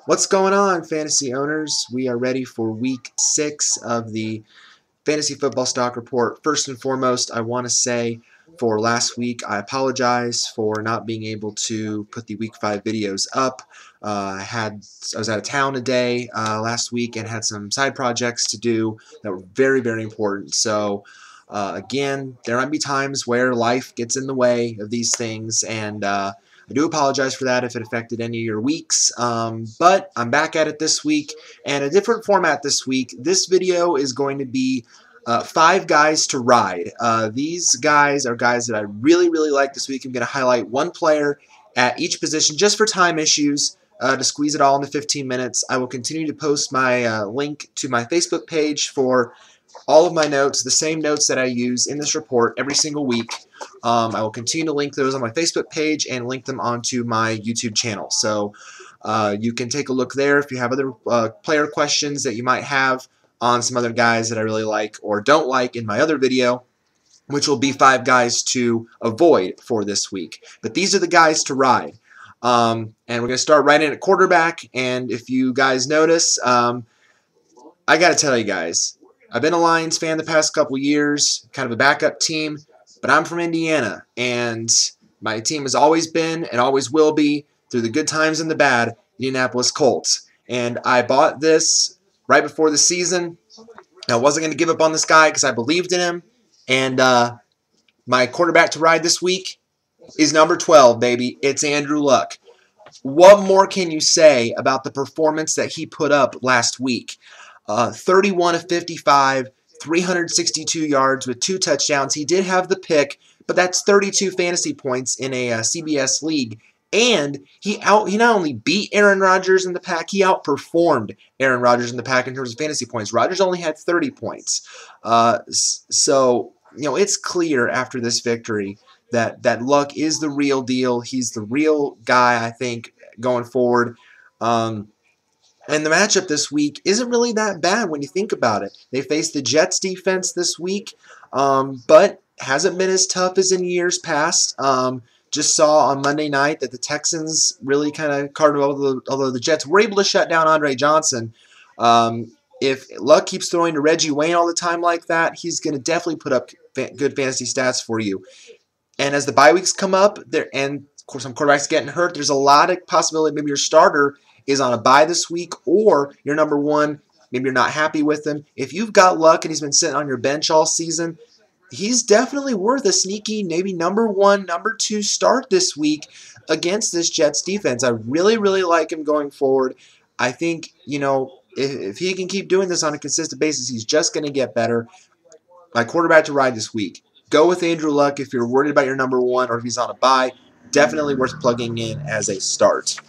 What's going on, fantasy owners? We are ready for week 6 of the Fantasy Football Stock Report. First and foremost, I want to say for last week, I apologize for not being able to put the week 5 videos up. I was out of town a day last week and had some side projects to do that were very, very important. So, again, there might be times where life gets in the way of these things, and I do apologize for that if it affected any of your weeks, but I'm back at it this week, and a different format this week. This video is going to be 5 guys to ride. These guys are guys that I really, really like this week. I'm going to highlight one player at each position just for time issues to squeeze it all into 15 minutes. I will continue to post my link to my Facebook page for all of my notes, the same notes that I use in this report every single week. I will continue to link those on my Facebook page and link them onto my YouTube channel. So you can take a look there if you have other player questions that you might have on some other guys that I really like or don't like in my other video, which will be 5 guys to avoid for this week. But these are the guys to ride. And we're going to start right in at quarterback. And if you guys notice, I got to tell you guys, I've been a Lions fan the past couple years, kind of a backup team, but I'm from Indiana, and my team has always been and always will be, through the good times and the bad, Indianapolis Colts. And I bought this right before the season. I wasn't going to give up on this guy because I believed in him, and my quarterback to ride this week is number 12, baby. It's Andrew Luck. What more can you say about the performance that he put up last week? 31 of 55, 362 yards with 2 touchdowns. He did have the pick, but that's 32 fantasy points in a CBS league. And he not only beat Aaron Rodgers in the pack, he outperformed Aaron Rodgers in the pack in terms of fantasy points. Rodgers only had 30 points. So, it's clear after this victory that Luck is the real deal. He's the real guy, I think, going forward. And the matchup this week isn't really that bad when you think about it. They face the Jets defense this week, but hasn't been as tough as in years past. Just saw on Monday night that the Texans really kind of carved over, although the Jets were able to shut down Andre Johnson. If Luck keeps throwing to Reggie Wayne all the time like that, he's going to definitely put up good fantasy stats for you. And as the bye weeks come up, and of course some quarterbacks getting hurt, there's a lot of possibility maybe your starter is on a bye this week, or your number one, maybe you're not happy with him. If you've got Luck and he's been sitting on your bench all season, he's definitely worth a sneaky maybe number 1, number 2 start this week against this Jets defense. I really, really like him going forward. I think, if he can keep doing this on a consistent basis, he's just going to get better. My quarterback to ride this week. Go with Andrew Luck if you're worried about your number 1 or if he's on a bye. Definitely worth plugging in as a start.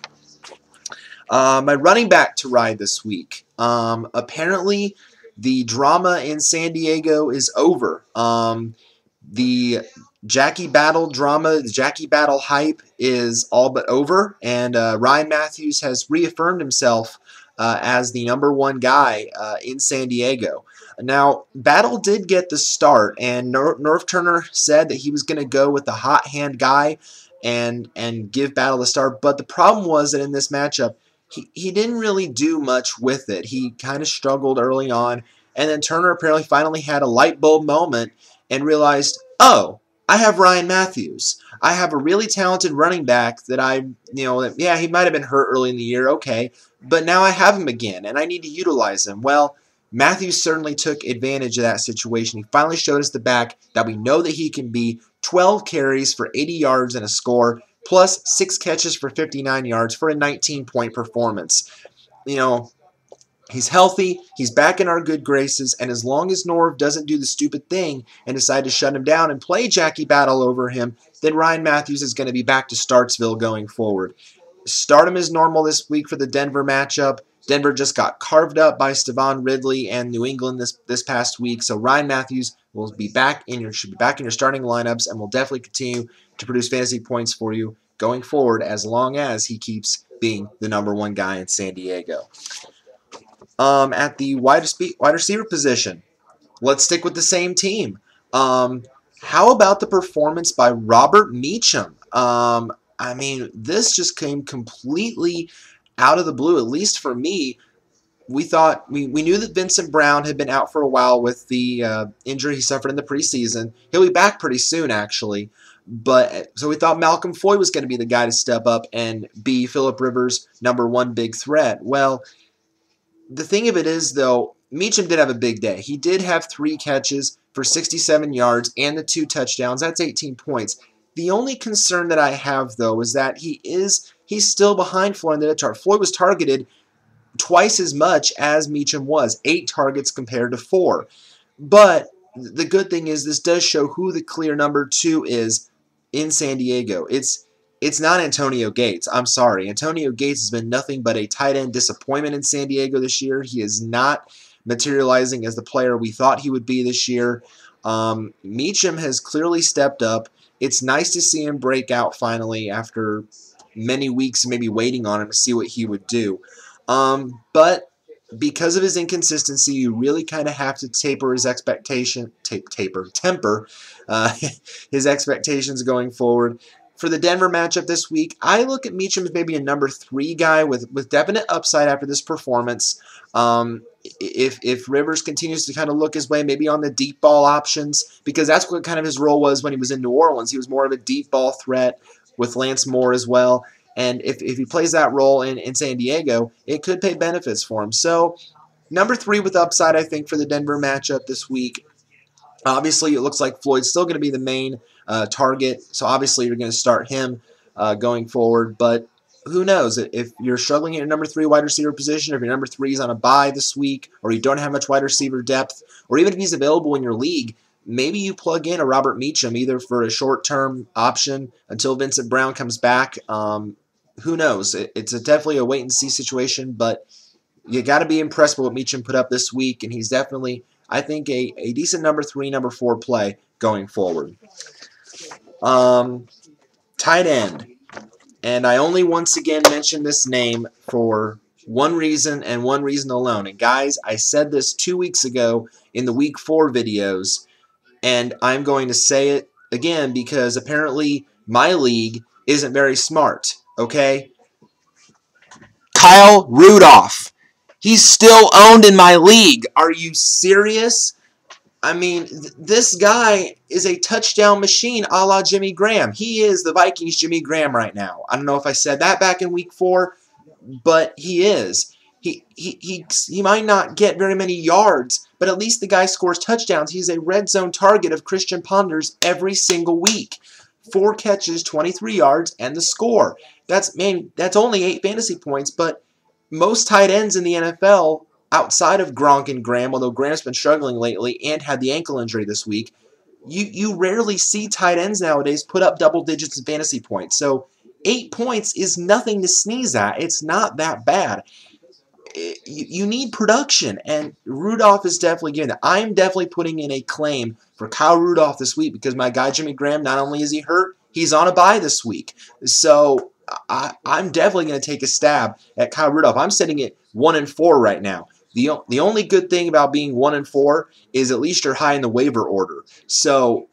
My running back to ride this week. Apparently, the drama in San Diego is over. The Jackie Battle drama, the Jackie Battle hype is all but over, and Ryan Matthews has reaffirmed himself as the number 1 guy in San Diego. Now, Battle did get the start, and Norv Turner said that he was going to go with the hot hand guy and give Battle the start, but the problem was that in this matchup, he didn't really do much with it. He kind of struggled early on, and then Turner apparently finally had a light bulb moment and realized, oh, I have Ryan Matthews. I have a really talented running back that yeah, he might have been hurt early in the year, okay, but now I have him again, and I need to utilize him. Well, Matthews certainly took advantage of that situation. He finally showed us the back that we know that he can be. 12 carries for 80 yards and a score, plus 6 catches for 59 yards for a 19-point performance. He's healthy, he's back in our good graces, and as long as Norv doesn't do the stupid thing and decide to shut him down and play Jackie Battle over him, then Ryan Matthews is going to be back to Startsville going forward. Start him as normal this week for the Denver matchup. Denver just got carved up by Stevan Ridley and New England this past week, so Ryan Matthews should be back in your starting lineups and will definitely continue to produce fantasy points for you going forward as long as he keeps being the number 1 guy in San Diego. At the wide receiver position, let's stick with the same team. How about the performance by Robert Meacham? This just came completely out of the blue, at least for me, we knew that Vincent Brown had been out for a while with the injury he suffered in the preseason. He'll be back pretty soon, actually. But so we thought Malcolm Floyd was going to be the guy to step up and be Phillip Rivers' #1 big threat. Well, the thing of it is, though, Meacham did have a big day. He did have 3 catches for 67 yards and the 2 touchdowns. That's 18 points. The only concern that I have, though, is that he's still behind Floyd in the depth chart. Floyd was targeted twice as much as Meacham was, 8 targets compared to 4. But the good thing is this does show who the clear #2 is in San Diego. It's not Antonio Gates. I'm sorry. Antonio Gates has been nothing but a tight end disappointment in San Diego this year. He is not materializing as the player we thought he would be this year. Meacham has clearly stepped up. It's nice to see him break out finally after many weeks maybe waiting on him to see what he would do. But because of his inconsistency, you really kind of have to temper his his expectations going forward. For the Denver matchup this week, I look at Meacham as maybe a #3 guy with definite upside after this performance. If Rivers continues to kind of look his way, maybe on the deep ball options, because that's what kind of his role was when he was in New Orleans. He was more of a deep ball threat with Lance Moore as well. And if he plays that role in San Diego, it could pay benefits for him. So, #3 with upside, I think, for the Denver matchup this week. Obviously, it looks like Floyd's still going to be the main target. So, obviously, you're going to start him going forward. But who knows? If you're struggling at your #3 wide receiver position, if your #3 is on a bye this week, or you don't have much wide receiver depth, or even if he's available in your league, maybe you plug in a Robert Meacham either for a short-term option until Vincent Brown comes back. Who knows? It's definitely a wait-and-see situation, but you got to be impressed with what Meacham put up this week, and he's definitely, I think, a decent #3, #4 play going forward. Tight end. And I only once again mention this name for one reason and one reason alone. And guys, I said this 2 weeks ago in the Week 4 videos, and I'm going to say it again because apparently my league isn't very smart. Okay? Kyle Rudolph. He's still owned in my league. Are you serious? I mean, this guy is a touchdown machine a la Jimmy Graham. He is the Vikings' Jimmy Graham right now. I don't know if I said that back in Week 4, but he is. He might not get very many yards, but at least the guy scores touchdowns. He's a red zone target of Christian Ponders every single week. 4 catches, 23 yards, and the score. That's only 8 fantasy points, but most tight ends in the NFL, outside of Gronk and Graham, although Graham's been struggling lately and had the ankle injury this week, you rarely see tight ends nowadays put up double digits in fantasy points. So 8 points is nothing to sneeze at. It's not that bad. You need production, and Rudolph is definitely giving that. I'm definitely putting in a claim for Kyle Rudolph this week because my guy Jimmy Graham, not only is he hurt, he's on a bye this week. So I'm definitely going to take a stab at Kyle Rudolph. I'm sitting at 1-4 right now. The only good thing about being 1-4 is at least you're high in the waiver order. So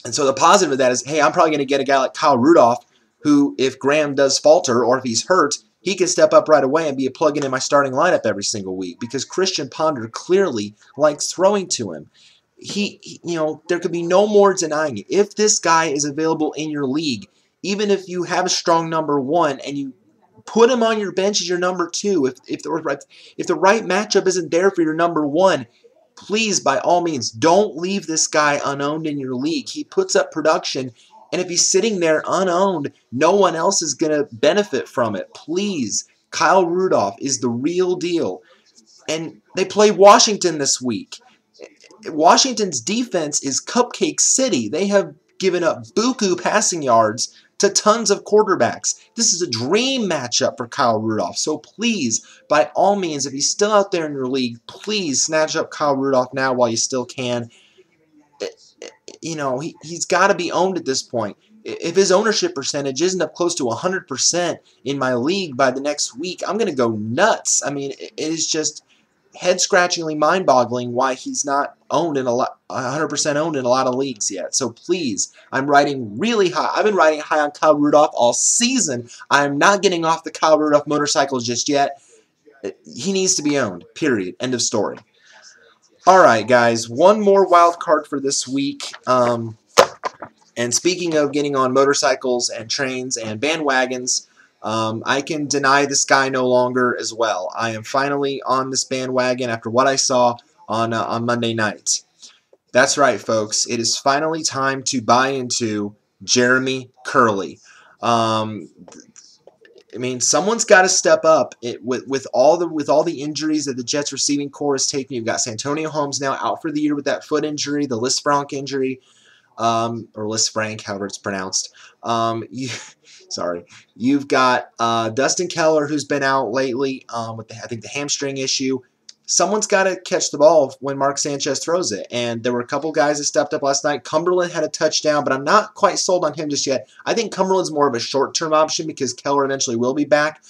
the positive of that is, hey, I'm probably going to get a guy like Kyle Rudolph who, if Graham does falter or if he's hurt, he can step up right away and be a plug-in in my starting lineup every single week because Christian Ponder clearly likes throwing to him. There could be no more denying it. If this guy is available in your league, even if you have a strong #1 and you put him on your bench as your #2, if the right matchup isn't there for your #1, please, by all means, don't leave this guy unowned in your league. He puts up production, and if he's sitting there unowned, no one else is going to benefit from it. Please, Kyle Rudolph is the real deal. And they play Washington this week. Washington's defense is Cupcake City. They have given up buku passing yards to tons of quarterbacks. This is a dream matchup for Kyle Rudolph. So please, by all means, if he's still out there in your league, please snatch up Kyle Rudolph now while you still can. He's got to be owned at this point. If his ownership percentage isn't up close to 100% in my league by the next week, I'm going to go nuts. I mean, it is just head-scratchingly mind-boggling why he's not owned in 100% owned in a lot of leagues yet. So please, I'm riding really high. I've been riding high on Kyle Rudolph all season. I'm not getting off the Kyle Rudolph motorcycle just yet. He needs to be owned, period. End of story. All right, guys, one more wild card for this week. And speaking of getting on motorcycles and trains and bandwagons, I can deny this guy no longer as well. I am finally on this bandwagon after what I saw on Monday night. That's right, folks. It is finally time to buy into Jeremy Kerley. I mean, someone's got to step up. With all the injuries that the Jets receiving corps is taking. You've got Santonio Holmes now out for the year with that foot injury, the Lisfranc injury, or Lisfranc, however it's pronounced. Sorry. You've got Dustin Keller, who's been out lately with I think the hamstring issue. Someone's got to catch the ball when Mark Sanchez throws it. And there were a couple guys that stepped up last night. Cumberland had a touchdown, but I'm not quite sold on him just yet. I think Cumberland's more of a short-term option because Keller eventually will be back.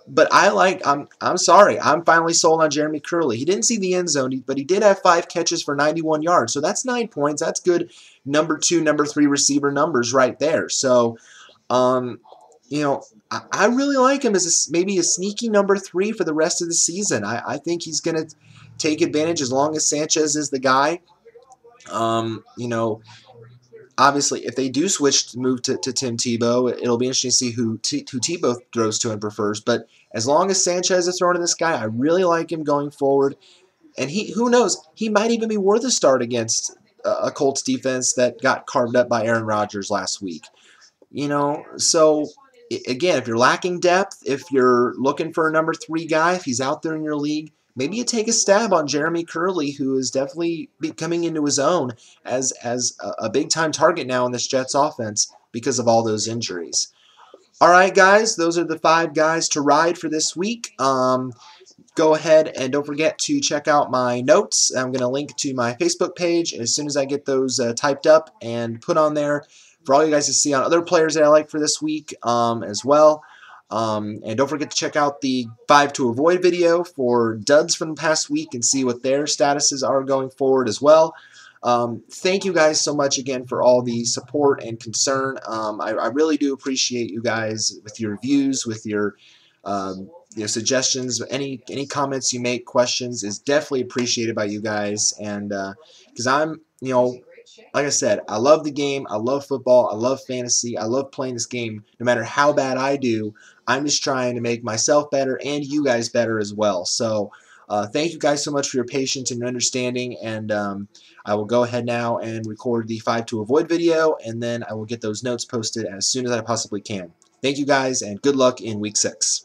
But I'm sorry. I'm finally sold on Jeremy Kerley. He didn't see the end zone, but he did have 5 catches for 91 yards. So that's 9 points. That's good number 2, number 3 receiver numbers right there. So, you know, I really like him as maybe a sneaky number 3 for the rest of the season. I think he's going to take advantage as long as Sanchez is the guy. You know, obviously, if they do move to Tim Tebow, it'll be interesting to see who Tebow throws to and prefers. But as long as Sanchez is throwing to this guy, I really like him going forward. And who knows, he might even be worth a start against a Colts defense that got carved up by Aaron Rodgers last week. You know, so again, if you're lacking depth, if you're looking for a number 3 guy, if he's out there in your league, maybe you take a stab on Jeremy Kerley, who is definitely coming into his own as a big-time target now in this Jets offense because of all those injuries. All right, guys, those are the 5 guys to ride for this week. Go ahead and don't forget to check out my notes. I'm going to link to my Facebook page as soon as I get those typed up and put on there for all you guys to see on other players that I like for this week as well. And don't forget to check out the 5 to avoid video for duds from the past week and see what their statuses are going forward as well. Thank you guys so much again for all the support and concern. I really do appreciate you guys with your views, with your suggestions, any comments you make, questions is definitely appreciated by you guys. And because I'm, like I said, I love the game. I love football. I love fantasy. I love playing this game. No matter how bad I do, I'm just trying to make myself better and you guys better as well. So thank you guys so much for your patience and your understanding. And I will go ahead now and record the 5 to avoid video, and then I will get those notes posted as soon as I possibly can. Thank you guys, and good luck in week 6.